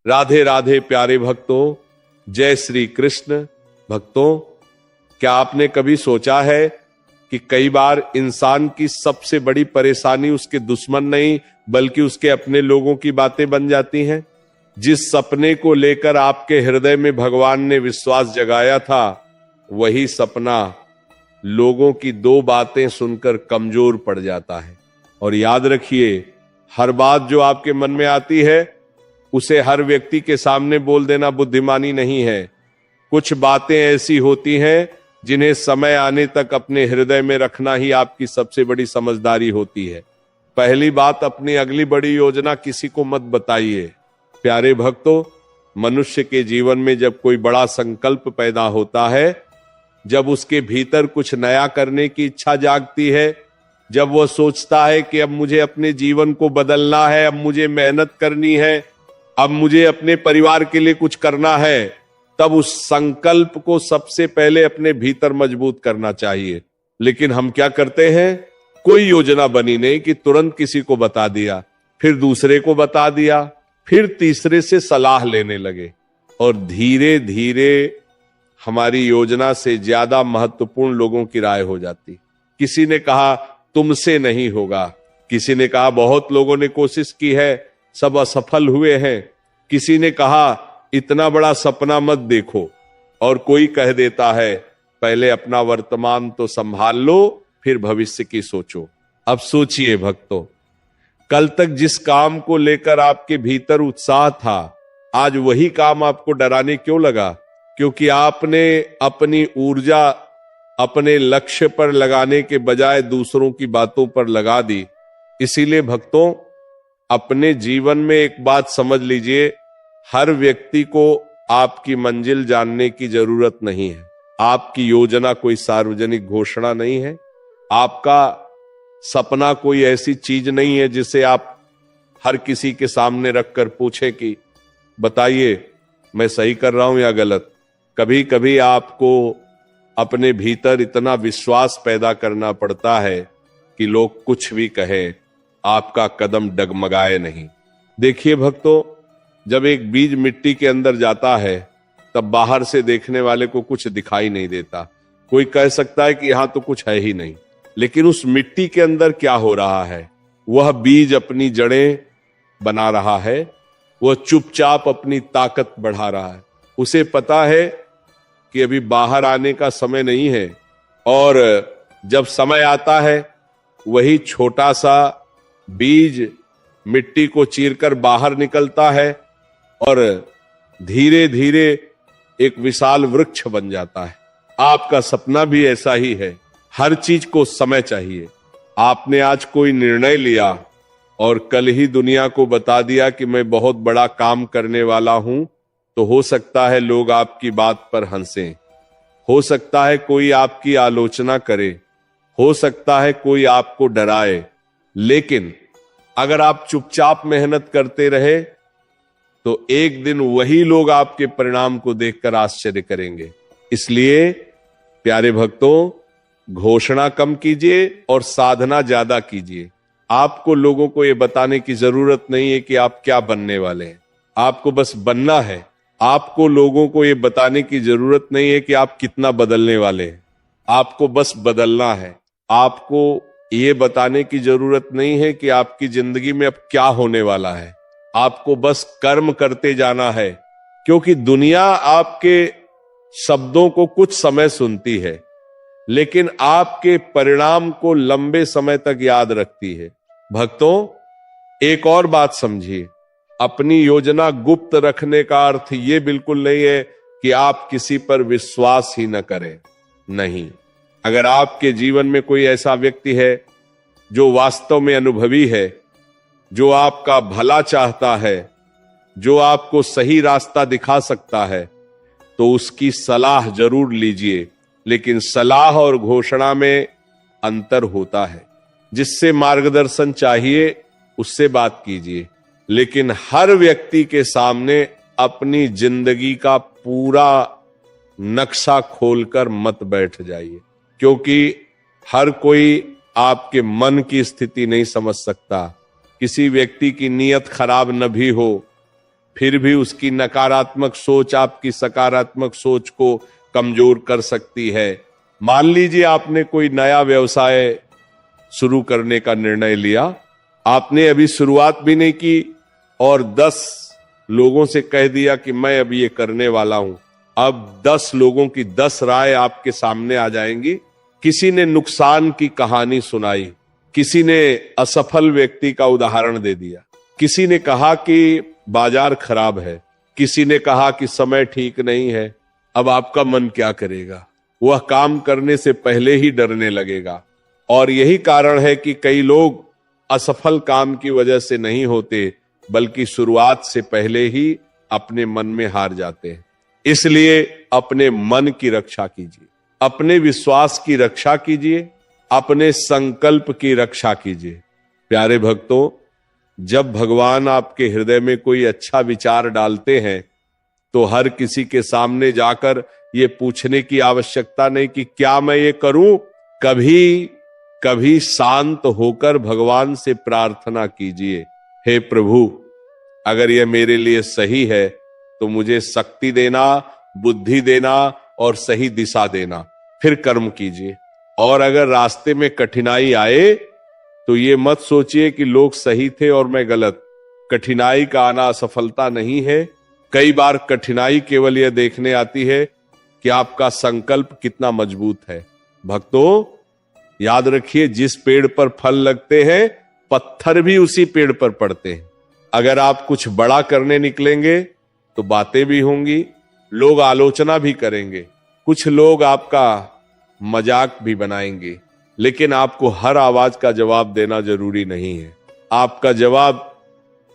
राधे राधे प्यारे भक्तों, जय श्री कृष्ण। भक्तों, क्या आपने कभी सोचा है कि कई बार इंसान की सबसे बड़ी परेशानी उसके दुश्मन नहीं बल्कि उसके अपने लोगों की बातें बन जाती हैं। जिस सपने को लेकर आपके हृदय में भगवान ने विश्वास जगाया था, वही सपना लोगों की दो बातें सुनकर कमजोर पड़ जाता है। और याद रखिए, हर बात जो आपके मन में आती है उसे हर व्यक्ति के सामने बोल देना बुद्धिमानी नहीं है। कुछ बातें ऐसी होती हैं जिन्हें समय आने तक अपने हृदय में रखना ही आपकी सबसे बड़ी समझदारी होती है। पहली बात, अपनी अगली बड़ी योजना किसी को मत बताइए। प्यारे भक्तों, मनुष्य के जीवन में जब कोई बड़ा संकल्प पैदा होता है, जब उसके भीतर कुछ नया करने की इच्छा जागती है, जब वह सोचता है कि अब मुझे अपने जीवन को बदलना है, अब मुझे मेहनत करनी है, अब मुझे अपने परिवार के लिए कुछ करना है, तब उस संकल्प को सबसे पहले अपने भीतर मजबूत करना चाहिए। लेकिन हम क्या करते हैं, कोई योजना बनी नहीं कि तुरंत किसी को बता दिया, फिर दूसरे को बता दिया, फिर तीसरे से सलाह लेने लगे और धीरे धीरे हमारी योजना से ज्यादा महत्वपूर्ण लोगों की राय हो जाती। किसी ने कहा तुमसे नहीं होगा, किसी ने कहा बहुत लोगों ने कोशिश की है, सब असफल हुए हैं, किसी ने कहा इतना बड़ा सपना मत देखो, और कोई कह देता है पहले अपना वर्तमान तो संभाल लो, फिर भविष्य की सोचो। अब सोचिए भक्तों, कल तक जिस काम को लेकर आपके भीतर उत्साह था, आज वही काम आपको डराने क्यों लगा? क्योंकि आपने अपनी ऊर्जा अपने लक्ष्य पर लगाने के बजाय दूसरों की बातों पर लगा दी। इसीलिए भक्तों, अपने जीवन में एक बात समझ लीजिए, हर व्यक्ति को आपकी मंजिल जानने की जरूरत नहीं है। आपकी योजना कोई सार्वजनिक घोषणा नहीं है, आपका सपना कोई ऐसी चीज नहीं है जिसे आप हर किसी के सामने रखकर पूछे कि बताइए मैं सही कर रहा हूं या गलत। कभी कभी आपको अपने भीतर इतना विश्वास पैदा करना पड़ता है कि लोग कुछ भी कहें, आपका कदम डगमगाए नहीं। देखिए भक्तों, जब एक बीज मिट्टी के अंदर जाता है तब बाहर से देखने वाले को कुछ दिखाई नहीं देता। कोई कह सकता है कि यहां तो कुछ है ही नहीं, लेकिन उस मिट्टी के अंदर क्या हो रहा है? वह बीज अपनी जड़ें बना रहा है, वह चुपचाप अपनी ताकत बढ़ा रहा है। उसे पता है कि अभी बाहर आने का समय नहीं है, और जब समय आता है वही छोटा सा बीज मिट्टी को चीरकर बाहर निकलता है और धीरे धीरे एक विशाल वृक्ष बन जाता है। आपका सपना भी ऐसा ही है। हर चीज को समय चाहिए। आपने आज कोई निर्णय लिया और कल ही दुनिया को बता दिया कि मैं बहुत बड़ा काम करने वाला हूं, तो हो सकता है लोग आपकी बात पर हंसें, हो सकता है कोई आपकी आलोचना करे, हो सकता है कोई आपको डराए, लेकिन अगर आप चुपचाप मेहनत करते रहे तो एक दिन वही लोग आपके परिणाम को देखकर आश्चर्य करेंगे। इसलिए प्यारे भक्तों, घोषणा कम कीजिए और साधना ज्यादा कीजिए। आपको लोगों को यह बताने की जरूरत नहीं है कि आप क्या बनने वाले हैं, आपको बस बनना है। आपको लोगों को यह बताने की जरूरत नहीं है कि आप कितना बदलने वाले हैं, आपको बस बदलना है। आपको ये बताने की जरूरत नहीं है कि आपकी जिंदगी में अब क्या होने वाला है, आपको बस कर्म करते जाना है। क्योंकि दुनिया आपके शब्दों को कुछ समय सुनती है, लेकिन आपके परिणाम को लंबे समय तक याद रखती है। भक्तों, एक और बात समझिए, अपनी योजना गुप्त रखने का अर्थ ये बिल्कुल नहीं है कि आप किसी पर विश्वास ही न करें। नहीं, अगर आपके जीवन में कोई ऐसा व्यक्ति है जो वास्तव में अनुभवी है, जो आपका भला चाहता है, जो आपको सही रास्ता दिखा सकता है, तो उसकी सलाह जरूर लीजिए। लेकिन सलाह और घोषणा में अंतर होता है। जिससे मार्गदर्शन चाहिए उससे बात कीजिए, लेकिन हर व्यक्ति के सामने अपनी जिंदगी का पूरा नक्शा खोलकर मत बैठ जाइए, क्योंकि हर कोई आपके मन की स्थिति नहीं समझ सकता। किसी व्यक्ति की नीयत खराब न भी हो, फिर भी उसकी नकारात्मक सोच आपकी सकारात्मक सोच को कमजोर कर सकती है। मान लीजिए आपने कोई नया व्यवसाय शुरू करने का निर्णय लिया, आपने अभी शुरुआत भी नहीं की और 10 लोगों से कह दिया कि मैं अभी ये करने वाला हूं। अब 10 लोगों की 10 राय आपके सामने आ जाएंगी। किसी ने नुकसान की कहानी सुनाई, किसी ने असफल व्यक्ति का उदाहरण दे दिया, किसी ने कहा कि बाजार खराब है, किसी ने कहा कि समय ठीक नहीं है। अब आपका मन क्या करेगा? वह काम करने से पहले ही डरने लगेगा। और यही कारण है कि कई लोग असफल काम की वजह से नहीं होते, बल्कि शुरुआत से पहले ही अपने मन में हार जाते हैं। इसलिए अपने मन की रक्षा कीजिए, अपने विश्वास की रक्षा कीजिए, अपने संकल्प की रक्षा कीजिए। प्यारे भक्तों, जब भगवान आपके हृदय में कोई अच्छा विचार डालते हैं तो हर किसी के सामने जाकर ये पूछने की आवश्यकता नहीं कि क्या मैं ये करूं। कभी कभी शांत होकर भगवान से प्रार्थना कीजिए, हे प्रभु, अगर यह मेरे लिए सही है तो मुझे शक्ति देना, बुद्धि देना और सही दिशा देना। फिर कर्म कीजिए। और अगर रास्ते में कठिनाई आए तो ये मत सोचिए कि लोग सही थे और मैं गलत। कठिनाई का आना असफलता नहीं है। कई बार कठिनाई केवल यह देखने आती है कि आपका संकल्प कितना मजबूत है। भक्तों, याद रखिए, जिस पेड़ पर फल लगते हैं पत्थर भी उसी पेड़ पर पड़ते हैं। अगर आप कुछ बड़ा करने निकलेंगे तो बातें भी होंगी, लोग आलोचना भी करेंगे, कुछ लोग आपका मजाक भी बनाएंगे, लेकिन आपको हर आवाज का जवाब देना जरूरी नहीं है। आपका जवाब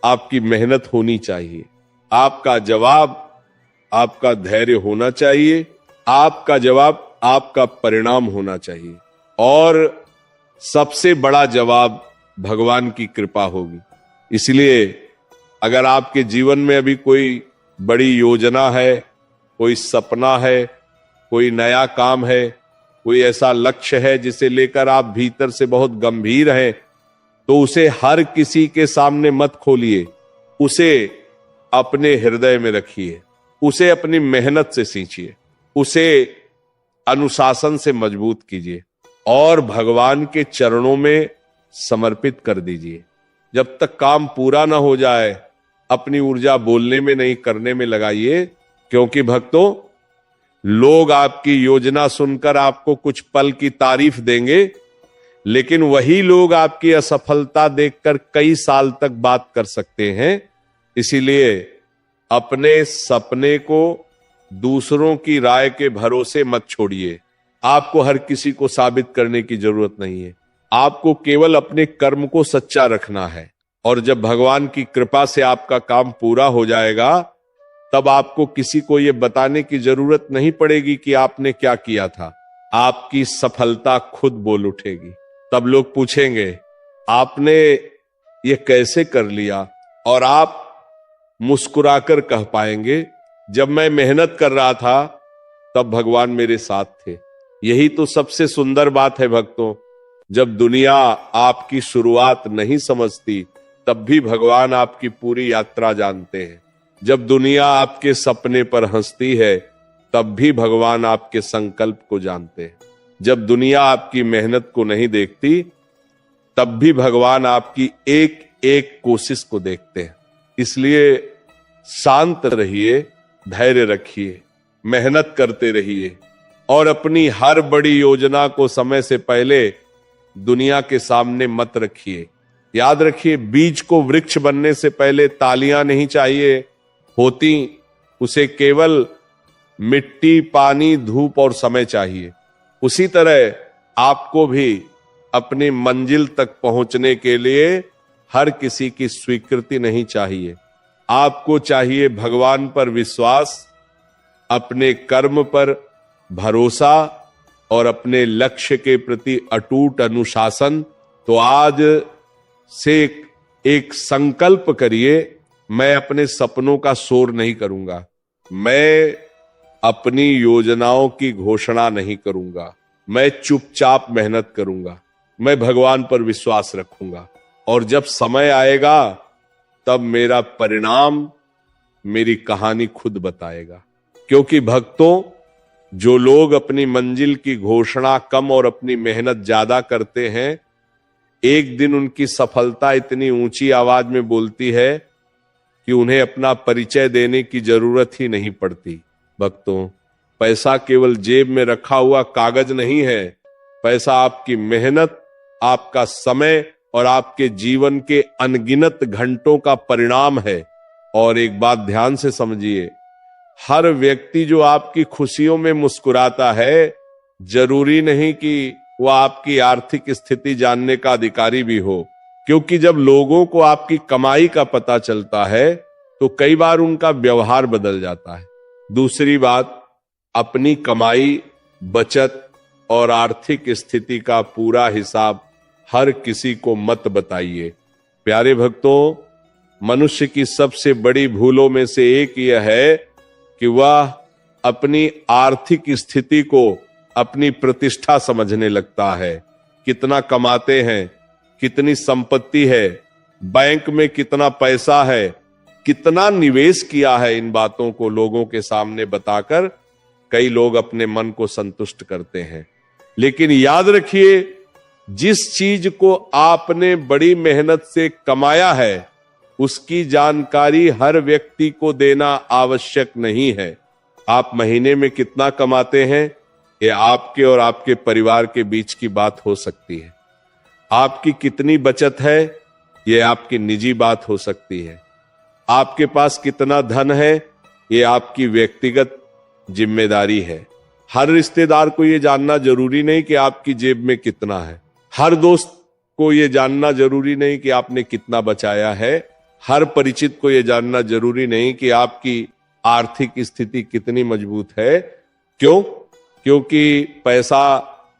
आपकी मेहनत होनी चाहिए, आपका जवाब आपका धैर्य होना चाहिए, आपका जवाब आपका परिणाम होना चाहिए, और सबसे बड़ा जवाब भगवान की कृपा होगी। इसलिए अगर आपके जीवन में अभी कोई बड़ी योजना है, कोई सपना है, कोई नया काम है, कोई ऐसा लक्ष्य है जिसे लेकर आप भीतर से बहुत गंभीर हैं, तो उसे हर किसी के सामने मत खोलिए, उसे अपने हृदय में रखिए, उसे अपनी मेहनत से सींचिए, उसे अनुशासन से मजबूत कीजिए और भगवान के चरणों में समर्पित कर दीजिए। जब तक काम पूरा ना हो जाए अपनी ऊर्जा बोलने में नहीं, करने में लगाइए। क्योंकि भक्तों, लोग आपकी योजना सुनकर आपको कुछ पल की तारीफ देंगे, लेकिन वही लोग आपकी असफलता देखकर कई साल तक बात कर सकते हैं। इसीलिए अपने सपने को दूसरों की राय के भरोसे मत छोड़िए। आपको हर किसी को साबित करने की जरूरत नहीं है। आपको केवल अपने कर्म को सच्चा रखना है, और जब भगवान की कृपा से आपका काम पूरा हो जाएगा तब आपको किसी को यह बताने की जरूरत नहीं पड़ेगी कि आपने क्या किया था। आपकी सफलता खुद बोल उठेगी। तब लोग पूछेंगे, आपने ये कैसे कर लिया? और आप मुस्कुराकर कह पाएंगे, जब मैं मेहनत कर रहा था तब भगवान मेरे साथ थे। यही तो सबसे सुंदर बात है भक्तों। जब दुनिया आपकी शुरुआत नहीं समझती तब भी भगवान आपकी पूरी यात्रा जानते हैं। जब दुनिया आपके सपने पर हंसती है तब भी भगवान आपके संकल्प को जानते हैं। जब दुनिया आपकी मेहनत को नहीं देखती तब भी भगवान आपकी एक एक कोशिश को देखते हैं। इसलिए शांत रहिए, धैर्य रखिए, मेहनत करते रहिए और अपनी हर बड़ी योजना को समय से पहले दुनिया के सामने मत रखिए। याद रखिए, बीज को वृक्ष बनने से पहले तालियां नहीं चाहिए होती, उसे केवल मिट्टी, पानी, धूप और समय चाहिए। उसी तरह आपको भी अपनी मंजिल तक पहुंचने के लिए हर किसी की स्वीकृति नहीं चाहिए। आपको चाहिए भगवान पर विश्वास, अपने कर्म पर भरोसा और अपने लक्ष्य के प्रति अटूट अनुशासन। तो आज से एक संकल्प करिए, मैं अपने सपनों का शोर नहीं करूंगा, मैं अपनी योजनाओं की घोषणा नहीं करूंगा, मैं चुपचाप मेहनत करूंगा, मैं भगवान पर विश्वास रखूंगा और जब समय आएगा तब मेरा परिणाम मेरी कहानी खुद बताएगा। क्योंकि भक्तों, जो लोग अपनी मंजिल की घोषणा कम और अपनी मेहनत ज्यादा करते हैं, एक दिन उनकी सफलता इतनी ऊंची आवाज में बोलती है कि उन्हें अपना परिचय देने की जरूरत ही नहीं पड़ती। भक्तों, पैसा केवल जेब में रखा हुआ कागज नहीं है। पैसा आपकी मेहनत, आपका समय और आपके जीवन के अनगिनत घंटों का परिणाम है। और एक बात ध्यान से समझिए, हर व्यक्ति जो आपकी खुशियों में मुस्कुराता है, जरूरी नहीं कि वह आपकी आर्थिक स्थिति जानने का अधिकारी भी हो। क्योंकि जब लोगों को आपकी कमाई का पता चलता है तो कई बार उनका व्यवहार बदल जाता है। दूसरी बात, अपनी कमाई, बचत और आर्थिक स्थिति का पूरा हिसाब हर किसी को मत बताइए। प्यारे भक्तों, मनुष्य की सबसे बड़ी भूलों में से एक यह है कि वह अपनी आर्थिक स्थिति को अपनी प्रतिष्ठा समझने लगता है। कितना कमाते हैं, कितनी संपत्ति है, बैंक में कितना पैसा है, कितना निवेश किया है, इन बातों को लोगों के सामने बताकर कई लोग अपने मन को संतुष्ट करते हैं। लेकिन याद रखिए, जिस चीज को आपने बड़ी मेहनत से कमाया है, उसकी जानकारी हर व्यक्ति को देना आवश्यक नहीं है। आप महीने में कितना कमाते हैं, ये आपके और आपके परिवार के बीच की बात हो सकती है। आपकी कितनी बचत है, ये आपकी निजी बात हो सकती है। आपके पास कितना धन है, ये आपकी व्यक्तिगत जिम्मेदारी है। हर रिश्तेदार को ये जानना जरूरी नहीं कि आपकी जेब में कितना है। हर दोस्त को ये जानना जरूरी नहीं कि आपने कितना बचाया है। हर परिचित को ये जानना जरूरी नहीं कि आपकी आर्थिक स्थिति कितनी मजबूत है। क्यों? क्योंकि पैसा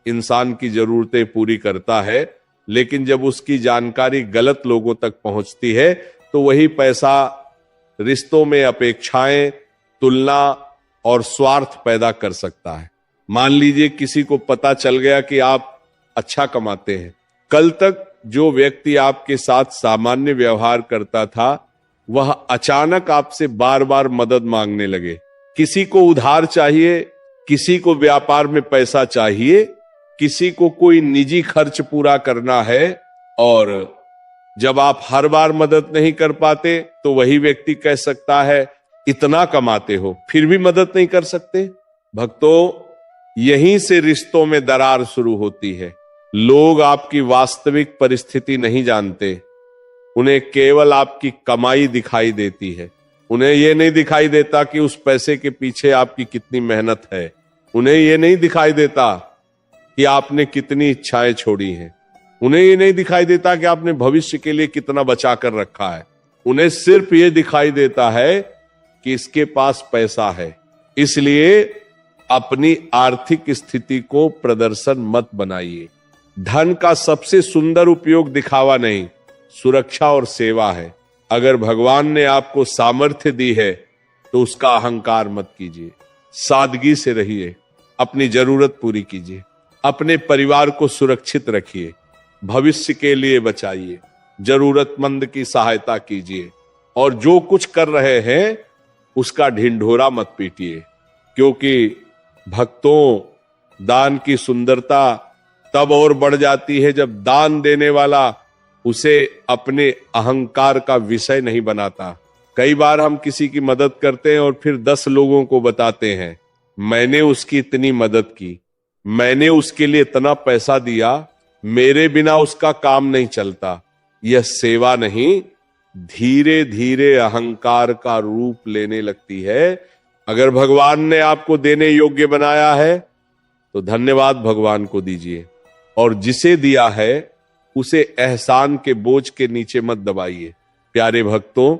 इंसान की जरूरतें पूरी करता है, लेकिन जब उसकी जानकारी गलत लोगों तक पहुंचती है तो वही पैसा रिश्तों में अपेक्षाएं, तुलना और स्वार्थ पैदा कर सकता है। मान लीजिए किसी को पता चल गया कि आप अच्छा कमाते हैं। कल तक जो व्यक्ति आपके साथ सामान्य व्यवहार करता था, वह अचानक आपसे बार बार मदद मांगने लगे। किसी को उधार चाहिए, किसी को व्यापार में पैसा चाहिए, किसी को कोई निजी खर्च पूरा करना है। और जब आप हर बार मदद नहीं कर पाते तो वही व्यक्ति कह सकता है, इतना कमाते हो फिर भी मदद नहीं कर सकते। भक्तों, यहीं से रिश्तों में दरार शुरू होती है। लोग आपकी वास्तविक परिस्थिति नहीं जानते। उन्हें केवल आपकी कमाई दिखाई देती है। उन्हें यह नहीं दिखाई देता कि उस पैसे के पीछे आपकी कितनी मेहनत है। उन्हें यह नहीं दिखाई देता कि आपने कितनी इच्छाएं छोड़ी हैं। उन्हें यह नहीं दिखाई देता कि आपने भविष्य के लिए कितना बचा कर रखा है। उन्हें सिर्फ यह दिखाई देता है कि इसके पास पैसा है। इसलिए अपनी आर्थिक स्थिति को प्रदर्शन मत बनाइए। धन का सबसे सुंदर उपयोग दिखावा नहीं, सुरक्षा और सेवा है। अगर भगवान ने आपको सामर्थ्य दी है तो उसका अहंकार मत कीजिए। सादगी से रहिए, अपनी जरूरत पूरी कीजिए, अपने परिवार को सुरक्षित रखिए, भविष्य के लिए बचाइए, जरूरतमंद की सहायता कीजिए और जो कुछ कर रहे हैं उसका ढिंढोरा मत पीटिए। क्योंकि भक्तों, दान की सुंदरता तब और बढ़ जाती है जब दान देने वाला उसे अपने अहंकार का विषय नहीं बनाता। कई बार हम किसी की मदद करते हैं और फिर 10 लोगों को बताते हैं, मैंने उसकी इतनी मदद की, मैंने उसके लिए इतना पैसा दिया, मेरे बिना उसका काम नहीं चलता। यह सेवा नहीं, धीरे धीरे अहंकार का रूप लेने लगती है। अगर भगवान ने आपको देने योग्य बनाया है तो धन्यवाद भगवान को दीजिए, और जिसे दिया है उसे एहसान के बोझ के नीचे मत दबाइए। प्यारे भक्तों,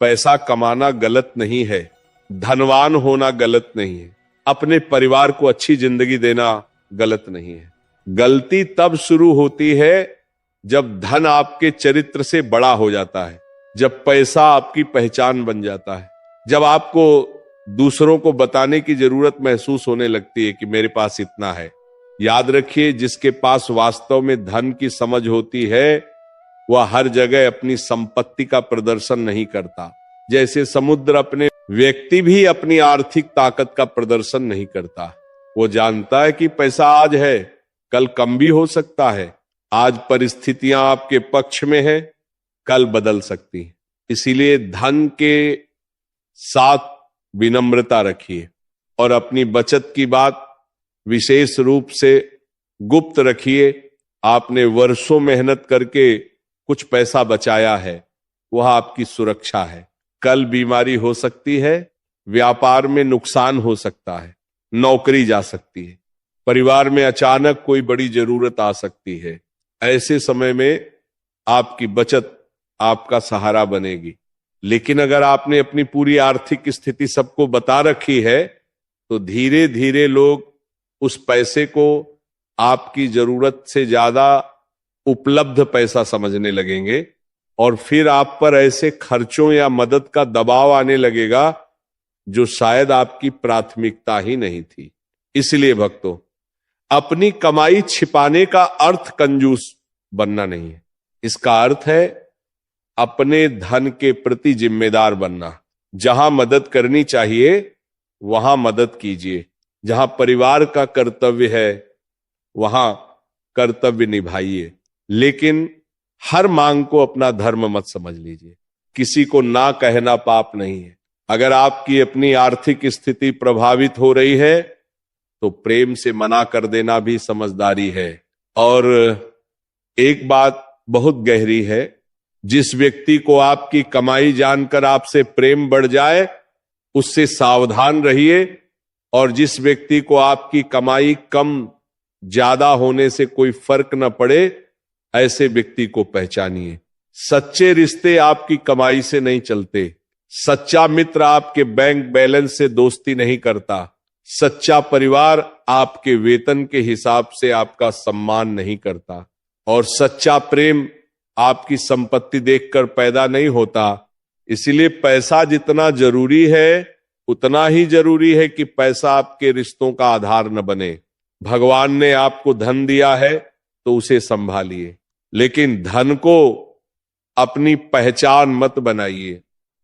पैसा कमाना गलत नहीं है, धनवान होना गलत नहीं है, अपने परिवार को अच्छी जिंदगी देना गलत नहीं है। गलती तब शुरू होती है जब धन आपके चरित्र से बड़ा हो जाता है, जब पैसा आपकी पहचान बन जाता है, जब आपको दूसरों को बताने की जरूरत महसूस होने लगती है कि मेरे पास इतना है। याद रखिए, जिसके पास वास्तव में धन की समझ होती है वह हर जगह अपनी संपत्ति का प्रदर्शन नहीं करता। जैसे समुद्र अपने व्यक्ति भी अपनी आर्थिक ताकत का प्रदर्शन नहीं करता। वो जानता है कि पैसा आज है, कल कम भी हो सकता है। आज परिस्थितियां आपके पक्ष में है, कल बदल सकती है। इसीलिए धन के साथ विनम्रता रखिए और अपनी बचत की बात विशेष रूप से गुप्त रखिए। आपने वर्षों मेहनत करके कुछ पैसा बचाया है, वह आपकी सुरक्षा है। कल बीमारी हो सकती है, व्यापार में नुकसान हो सकता है, नौकरी जा सकती है, परिवार में अचानक कोई बड़ी जरूरत आ सकती है। ऐसे समय में आपकी बचत आपका सहारा बनेगी। लेकिन अगर आपने अपनी पूरी आर्थिक स्थिति सबको बता रखी है तो धीरे धीरे लोग उस पैसे को आपकी जरूरत से ज्यादा उपलब्ध पैसा समझने लगेंगे और फिर आप पर ऐसे खर्चों या मदद का दबाव आने लगेगा जो शायद आपकी प्राथमिकता ही नहीं थी। इसलिए भक्तों, अपनी कमाई छिपाने का अर्थ कंजूस बनना नहीं है। इसका अर्थ है अपने धन के प्रति जिम्मेदार बनना। जहां मदद करनी चाहिए वहां मदद कीजिए, जहां परिवार का कर्तव्य है वहां कर्तव्य निभाइए। लेकिन हर मांग को अपना धर्म मत समझ लीजिए। किसी को ना कहना पाप नहीं है। अगर आपकी अपनी आर्थिक स्थिति प्रभावित हो रही है तो प्रेम से मना कर देना भी समझदारी है। और एक बात बहुत गहरी है, जिस व्यक्ति को आपकी कमाई जानकर आपसे प्रेम बढ़ जाए उससे सावधान रहिए, और जिस व्यक्ति को आपकी कमाई कम ज्यादा होने से कोई फर्क न पड़े ऐसे व्यक्ति को पहचानिए। सच्चे रिश्ते आपकी कमाई से नहीं चलते। सच्चा मित्र आपके बैंक बैलेंस से दोस्ती नहीं करता। सच्चा परिवार आपके वेतन के हिसाब से आपका सम्मान नहीं करता। और सच्चा प्रेम आपकी संपत्ति देखकर पैदा नहीं होता। इसलिए पैसा जितना जरूरी है उतना ही जरूरी है कि पैसा आपके रिश्तों का आधार न बने। भगवान ने आपको धन दिया है तो उसे संभालिए, लेकिन धन को अपनी पहचान मत बनाइए,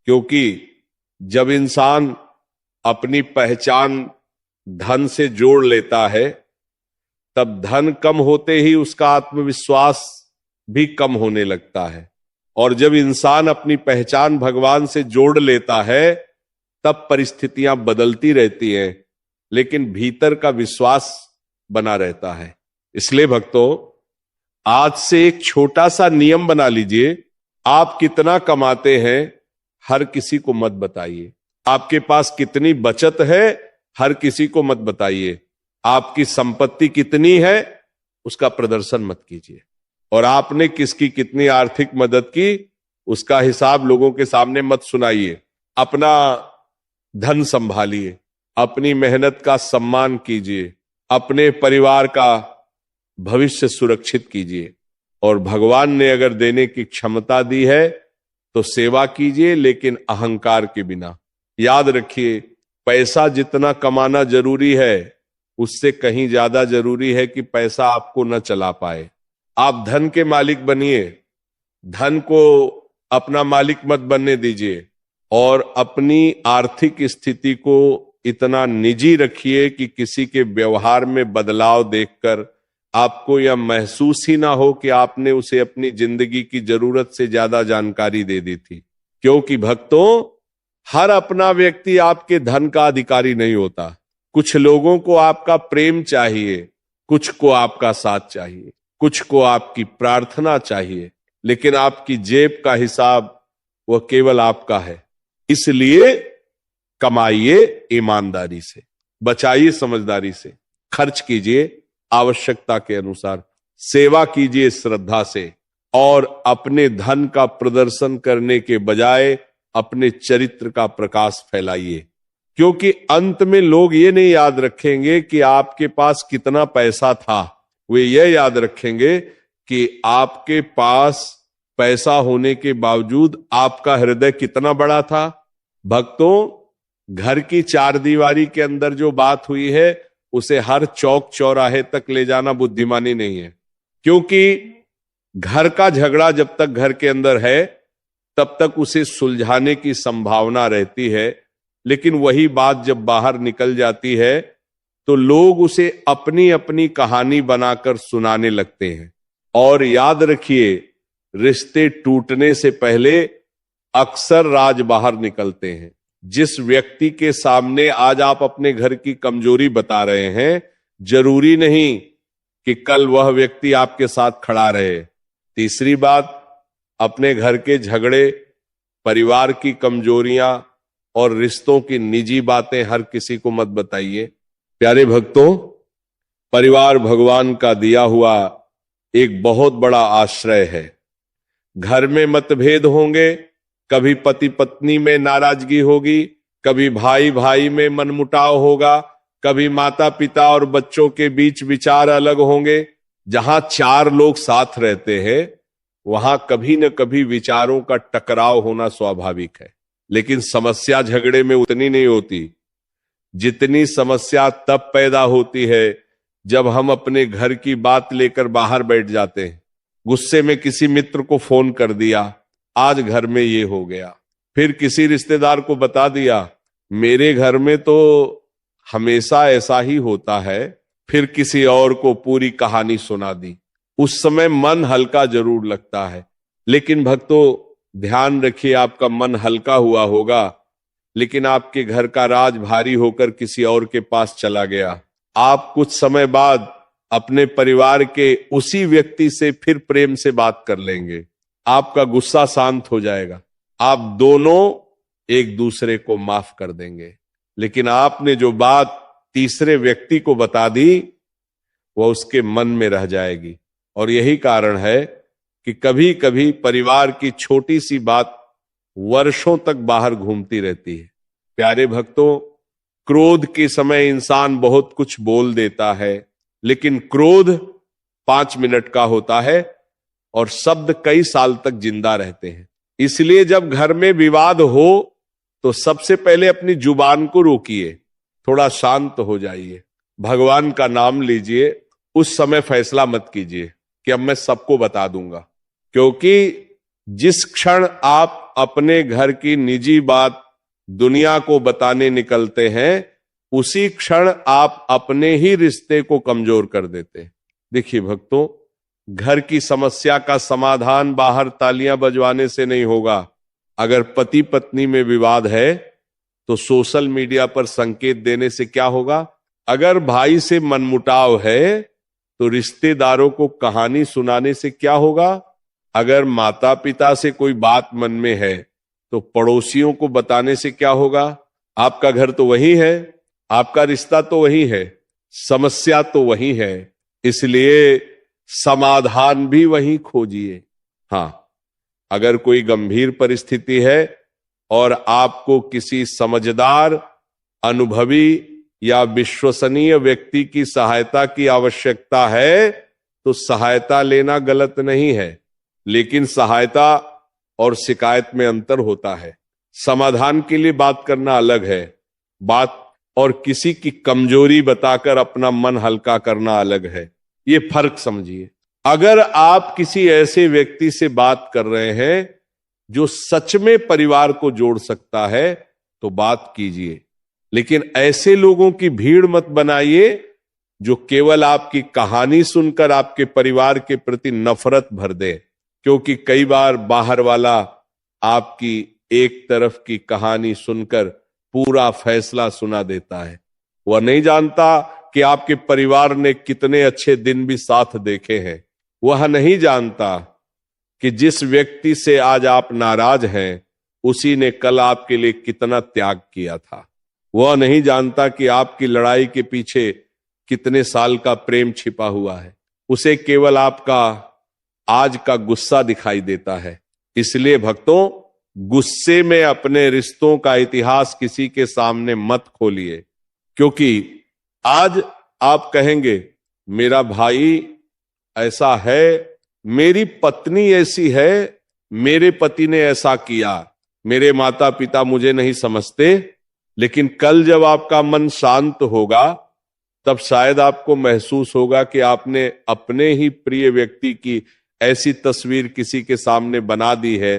क्योंकि जब इंसान अपनी पहचान धन से जोड़ लेता है तब धन कम होते ही उसका आत्मविश्वास भी कम होने लगता है। और जब इंसान अपनी पहचान भगवान से जोड़ लेता है तब परिस्थितियां बदलती रहती हैं, लेकिन भीतर का विश्वास बना रहता है। इसलिए भक्तों, आज से एक छोटा सा नियम बना लीजिए। आप कितना कमाते हैं हर किसी को मत बताइए। आपके पास कितनी बचत है हर किसी को मत बताइए। आपकी संपत्ति कितनी है उसका प्रदर्शन मत कीजिए। और आपने किसकी कितनी आर्थिक मदद की उसका हिसाब लोगों के सामने मत सुनाइए। अपना धन संभालिए, अपनी मेहनत का सम्मान कीजिए, अपने परिवार का भविष्य सुरक्षित कीजिए। और भगवान ने अगर देने की क्षमता दी है तो सेवा कीजिए, लेकिन अहंकार के बिना। याद रखिए, पैसा जितना कमाना जरूरी है उससे कहीं ज्यादा जरूरी है कि पैसा आपको न चला पाए। आप धन के मालिक बनिए, धन को अपना मालिक मत बनने दीजिए। और अपनी आर्थिक स्थिति को इतना निजी रखिए कि किसी के व्यवहार में बदलाव देखकर आपको यह महसूस ही ना हो कि आपने उसे अपनी जिंदगी की जरूरत से ज्यादा जानकारी दे दी थी। क्योंकि भक्तों, हर अपना व्यक्ति आपके धन का अधिकारी नहीं होता। कुछ लोगों को आपका प्रेम चाहिए, कुछ को आपका साथ चाहिए, कुछ को आपकी प्रार्थना चाहिए, लेकिन आपकी जेब का हिसाब वह केवल आपका है। इसलिए कमाइए ईमानदारी से, बचाइए समझदारी से, खर्च कीजिए आवश्यकता के अनुसार, सेवा कीजिए श्रद्धा से, और अपने धन का प्रदर्शन करने के बजाय अपने चरित्र का प्रकाश फैलाइए। क्योंकि अंत में लोग ये नहीं याद रखेंगे कि आपके पास कितना पैसा था, वे यह याद रखेंगे कि आपके पास पैसा होने के बावजूद आपका हृदय कितना बड़ा था। भक्तों, घर की चार दीवारी के अंदर जो बात हुई है उसे हर चौक चौराहे तक ले जाना बुद्धिमानी नहीं है। क्योंकि घर का झगड़ा जब तक घर के अंदर है तब तक उसे सुलझाने की संभावना रहती है, लेकिन वही बात जब बाहर निकल जाती है तो लोग उसे अपनी अपनी कहानी बनाकर सुनाने लगते हैं। और याद रखिए, रिश्ते टूटने से पहले अक्सर राज बाहर निकलते हैं। जिस व्यक्ति के सामने आज आप अपने घर की कमजोरी बता रहे हैं, जरूरी नहीं कि कल वह व्यक्ति आपके साथ खड़ा रहे। तीसरी बात, अपने घर के झगड़े, परिवार की कमजोरियां और रिश्तों की निजी बातें हर किसी को मत बताइए। प्यारे भक्तों, परिवार भगवान का दिया हुआ एक बहुत बड़ा आश्रय है। घर में मतभेद होंगे, कभी पति पत्नी में नाराजगी होगी, कभी भाई भाई में मनमुटाव होगा, कभी माता पिता और बच्चों के बीच विचार अलग होंगे। जहां चार लोग साथ रहते हैं वहां कभी न कभी विचारों का टकराव होना स्वाभाविक है, लेकिन समस्या झगड़े में उतनी नहीं होती जितनी समस्या तब पैदा होती है जब हम अपने घर की बात लेकर बाहर बैठ जाते हैं। गुस्से में किसी मित्र को फोन कर दिया, आज घर में ये हो गया। फिर किसी रिश्तेदार को बता दिया, मेरे घर में तो हमेशा ऐसा ही होता है। फिर किसी और को पूरी कहानी सुना दी। उस समय मन हल्का जरूर लगता है, लेकिन भक्तों ध्यान रखिए, आपका मन हल्का हुआ होगा लेकिन आपके घर का राज भारी होकर किसी और के पास चला गया। आप कुछ समय बाद अपने परिवार के उसी व्यक्ति से फिर प्रेम से बात कर लेंगे, आपका गुस्सा शांत हो जाएगा, आप दोनों एक दूसरे को माफ कर देंगे। लेकिन आपने जो बात तीसरे व्यक्ति को बता दी वह उसके मन में रह जाएगी। और यही कारण है कि कभी कभी परिवार की छोटी सी बात वर्षों तक बाहर घूमती रहती है। प्यारे भक्तों, क्रोध के समय इंसान बहुत कुछ बोल देता है, लेकिन क्रोध 5 मिनट का होता है और शब्द कई साल तक जिंदा रहते हैं। इसलिए जब घर में विवाद हो तो सबसे पहले अपनी जुबान को रोकिए, थोड़ा शांत हो जाइए, भगवान का नाम लीजिए। उस समय फैसला मत कीजिए कि अब मैं सबको बता दूंगा, क्योंकि जिस क्षण आप अपने घर की निजी बात दुनिया को बताने निकलते हैं उसी क्षण आप अपने ही रिश्ते को कमजोर कर देते हैं। देखिए भक्तों, घर की समस्या का समाधान बाहर तालियां बजवाने से नहीं होगा। अगर पति पत्नी में विवाद है तो सोशल मीडिया पर संकेत देने से क्या होगा? अगर भाई से मनमुटाव है तो रिश्तेदारों को कहानी सुनाने से क्या होगा? अगर माता पिता से कोई बात मन में है तो पड़ोसियों को बताने से क्या होगा? आपका घर तो वही है, आपका रिश्ता तो वही है, समस्या तो वही है, इसलिए समाधान भी वही खोजिए। हां, अगर कोई गंभीर परिस्थिति है और आपको किसी समझदार, अनुभवी या विश्वसनीय व्यक्ति की सहायता की आवश्यकता है तो सहायता लेना गलत नहीं है, लेकिन सहायता और शिकायत में अंतर होता है। समाधान के लिए बात करना अलग है, बात और किसी की कमजोरी बताकर अपना मन हल्का करना अलग है। ये फर्क समझिए। अगर आप किसी ऐसे व्यक्ति से बात कर रहे हैं जो सच में परिवार को जोड़ सकता है तो बात कीजिए, लेकिन ऐसे लोगों की भीड़ मत बनाइए जो केवल आपकी कहानी सुनकर आपके परिवार के प्रति नफरत भर दे, क्योंकि कई बार बाहर वाला आपकी एक तरफ की कहानी सुनकर पूरा फैसला सुना देता है। वह नहीं जानता कि आपके परिवार ने कितने अच्छे दिन भी साथ देखे हैं। वह नहीं जानता कि जिस व्यक्ति से आज आप नाराज हैं उसी ने कल आपके लिए कितना त्याग किया था। वह नहीं जानता कि आपकी लड़ाई के पीछे कितने साल का प्रेम छिपा हुआ है। उसे केवल आपका आज का गुस्सा दिखाई देता है। इसलिए भक्तों, गुस्से में अपने रिश्तों का इतिहास किसी के सामने मत खोलिए, क्योंकि आज आप कहेंगे मेरा भाई ऐसा है, मेरी पत्नी ऐसी है, मेरे पति ने ऐसा किया, मेरे माता पिता मुझे नहीं समझते। लेकिन कल जब आपका मन शांत होगा तब शायद आपको महसूस होगा कि आपने अपने ही प्रिय व्यक्ति की ऐसी तस्वीर किसी के सामने बना दी है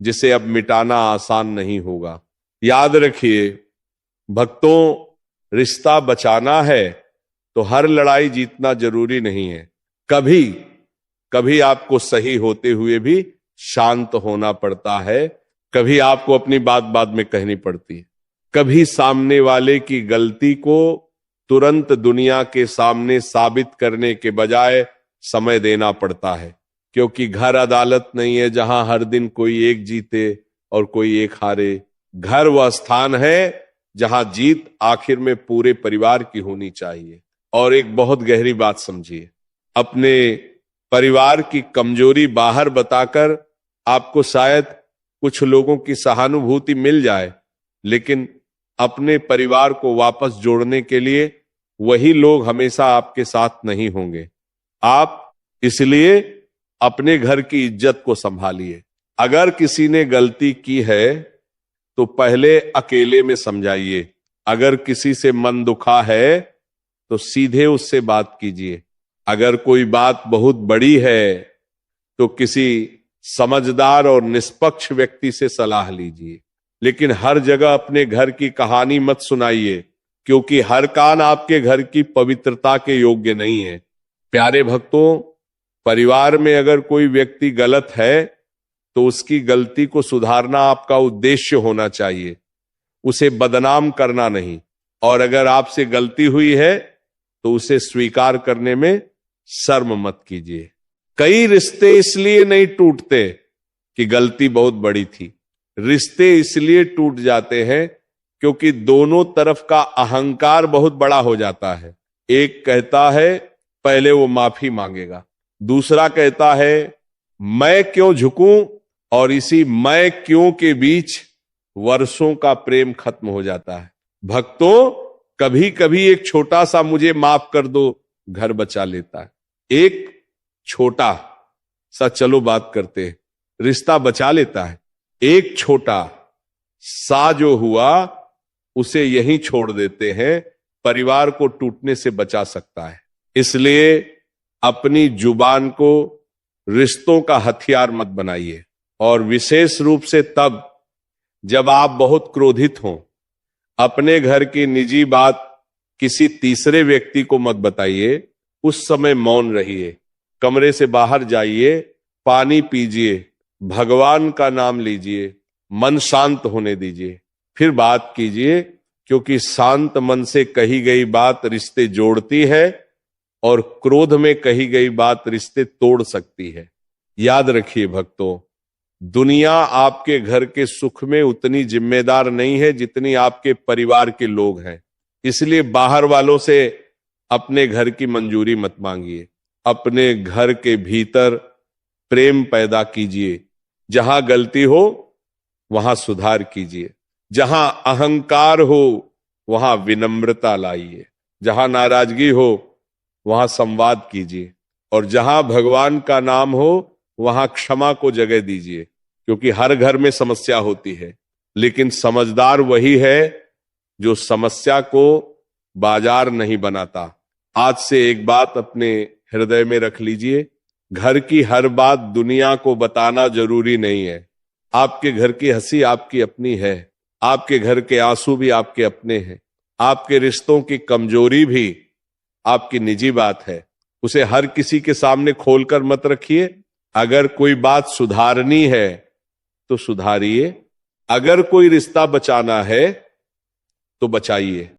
जिसे अब मिटाना आसान नहीं होगा। याद रखिए भक्तों, रिश्ता बचाना है तो हर लड़ाई जीतना जरूरी नहीं है। कभी कभी आपको सही होते हुए भी शांत होना पड़ता है। कभी आपको अपनी बात बाद में कहनी पड़ती है। कभी सामने वाले की गलती को तुरंत दुनिया के सामने साबित करने के बजाय समय देना पड़ता है, क्योंकि घर अदालत नहीं है जहां हर दिन कोई एक जीते और कोई एक हारे। घर वह स्थान है जहां जीत आखिर में पूरे परिवार की होनी चाहिए। और एक बहुत गहरी बात समझिए, अपने परिवार की कमजोरी बाहर बताकर आपको शायद कुछ लोगों की सहानुभूति मिल जाए, लेकिन अपने परिवार को वापस जोड़ने के लिए वही लोग हमेशा आपके साथ नहीं होंगे। आप इसलिए अपने घर की इज्जत को संभालिए। अगर किसी ने गलती की है तो पहले अकेले में समझाइए। अगर किसी से मन दुखा है तो सीधे उससे बात कीजिए। अगर कोई बात बहुत बड़ी है तो किसी समझदार और निष्पक्ष व्यक्ति से सलाह लीजिए। लेकिन हर जगह अपने घर की कहानी मत सुनाइए, क्योंकि हर कान आपके घर की पवित्रता के योग्य नहीं है। प्यारे भक्तों, परिवार में अगर कोई व्यक्ति गलत है तो उसकी गलती को सुधारना आपका उद्देश्य होना चाहिए, उसे बदनाम करना नहीं। और अगर आपसे गलती हुई है तो उसे स्वीकार करने में शर्म मत कीजिए। कई रिश्ते इसलिए नहीं टूटते कि गलती बहुत बड़ी थी। रिश्ते इसलिए टूट जाते हैं क्योंकि दोनों तरफ का अहंकार बहुत बड़ा हो जाता है। एक कहता है पहले वो माफी मांगेगा, दूसरा कहता है मैं क्यों झुकूं, और इसी मैं क्यों के बीच वर्षों का प्रेम खत्म हो जाता है। भक्तों, कभी कभी एक छोटा सा मुझे माफ कर दो घर बचा लेता है। एक छोटा सा चलो बात करते हैं, रिश्ता बचा लेता है। एक छोटा सा जो हुआ उसे यहीं छोड़ देते हैं, परिवार को टूटने से बचा सकता है। इसलिए अपनी जुबान को रिश्तों का हथियार मत बनाइए, और विशेष रूप से तब जब आप बहुत क्रोधित हों। अपने घर की निजी बात किसी तीसरे व्यक्ति को मत बताइए। उस समय मौन रहिए, कमरे से बाहर जाइए, पानी पीजिए, भगवान का नाम लीजिए, मन शांत होने दीजिए, फिर बात कीजिए। क्योंकि शांत मन से कही गई बात रिश्ते जोड़ती है और क्रोध में कही गई बात रिश्ते तोड़ सकती है। याद रखिए भक्तों, दुनिया आपके घर के सुख में उतनी जिम्मेदार नहीं है जितनी आपके परिवार के लोग हैं। इसलिए बाहर वालों से अपने घर की मंजूरी मत मांगिए। अपने घर के भीतर प्रेम पैदा कीजिए। जहां गलती हो वहां सुधार कीजिए। जहां अहंकार हो वहां विनम्रता लाइए। जहां नाराजगी हो वहां संवाद कीजिए। और जहां भगवान का नाम हो वहां क्षमा को जगह दीजिए। क्योंकि हर घर में समस्या होती है, लेकिन समझदार वही है जो समस्या को बाजार नहीं बनाता। आज से एक बात अपने हृदय में रख लीजिए, घर की हर बात दुनिया को बताना जरूरी नहीं है। आपके घर की हंसी आपकी अपनी है, आपके घर के आंसू भी आपके अपने हैं, आपके रिश्तों की कमजोरी भी आपकी निजी बात है। उसे हर किसी के सामने खोलकर मत रखिए। अगर कोई बात सुधारनी है तो सुधारिए, अगर कोई रिश्ता बचाना है तो बचाइए।